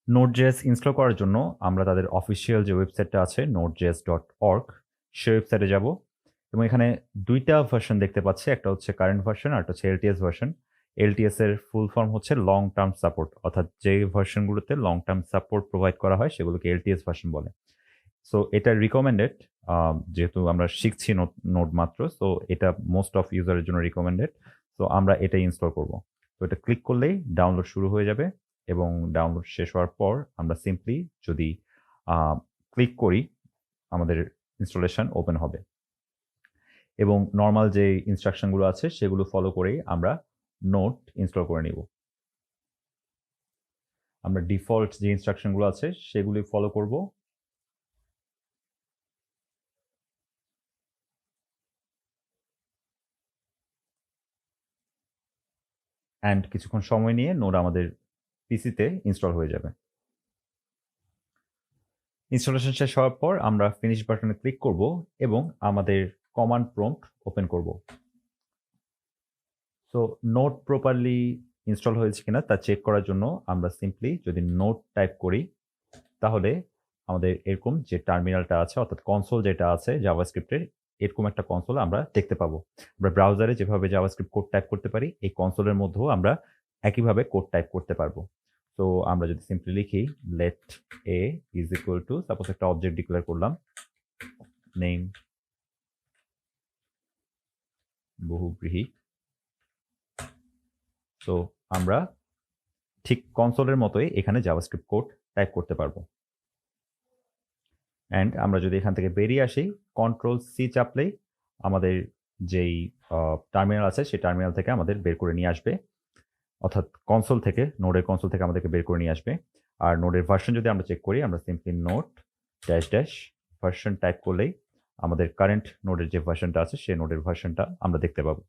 নোড.জেএস install করার জন্য আমরা তাদের অফিসিয়াল যে ওয়েবসাইটটা আছে nodejs.org সেই ওয়েবসাইটে যাব এবং এখানে ২ টা ভার্সন দেখতে পাচ্ছি। একটা হচ্ছে কারেন্ট ভার্সন আর একটা হচ্ছে এলটিএস ভার্সন। এলটিএস এর ফুল ফর্ম হচ্ছে লং টার্ম সাপোর্ট, অর্থাৎ যে ভার্সনগুলোতে লং টার্ম সাপোর্ট প্রোভাইড করা হয় সেগুলোকে এলটিএস ভার্সন বলে। সো এটা রিকমেন্ডেড, যেহেতু আমরা শিখছি নোড মাত্র, সো এটা মোস্ট অফ ইউজারের জন্য রিকমেন্ডেড। সো আমরা এটাই ইনস্টল করব। তো এটা ক্লিক করলেই ডাউনলোড শুরু হয়ে যাবে এবং ডাউনলোড শেষ হওয়ার পর আমরা সিম্পলি যদি ক্লিক করি আমাদের ইনস্টলেশন ওপেন হবে এবং নর্মাল যে ইনস্ট্রাকশনগুলো আছে সেগুলো ফলো করেই আমরা নোট ইনস্টল করে নিব। আমরা ডিফল্ট যে ইনস্ট্রাকশনগুলো আছে সেগুলি ফলো করব। অ্যান্ড কিছুক্ষণ সময় নিয়ে নোড আমাদের পিসিতে ইনস্টল হয়ে যাবে। ইনস্টলেশন শেষ হওয়ার পর আমরা ফিনিশ বাটনে ক্লিক করব এবং আমাদের কমান্ড প্রম্পট ওপেন করব। সো নোট প্রপারলি ইনস্টল হয়েছে কিনা তা চেক করার জন্য আমরা সিম্পলি যদি নোট টাইপ করি তাহলে আমাদের এরকম যে টার্মিনালটা আছে, অর্থাৎ কনসোল যেটা আছে জাভাস্ক্রিপ্টের, এরকম একটা কনসোল আমরা দেখতে পাবো। আমরা ব্রাউজারে যেভাবে জাভাস্ক্রিপ্ট কোড টাইপ করতে পারি এই কনসোলের মধ্যেও আমরা একইভাবে কোড টাইপ করতে পারবো। তো আমরা যদি সিম্পলি লিখি let a is equal to, suppose একটা অবজেক্ট ডিক্লেয়ার করলাম, নেম বহুব্রীহি। তো আমরা ঠিক কনসোলের মতোই এখানে জাভাস্ক্রিপ্ট কোড টাইপ করতে পারবো। অ্যান্ড আমরা যদি এখান থেকে বেরিয়ে আসি কন্ট্রোল সি চাপলেই আমাদের যেই টার্মিনাল আছে সেই টার্মিনাল থেকে আমাদের বের করে নিয়ে আসবে, অর্থাৎ কনসোল থেকে, নোডের কনসোল থেকে আমাদেরকে বের করে নিয়ে আসবে। আর নোডের ভার্সন যদি আমরা চেক করি আমরা simply node dash dash version type করলেই আমাদের কারেন্ট নোডের যে ভার্সনটা আছে সেই নোডের ভার্সনটা আমরা দেখতে পাবো।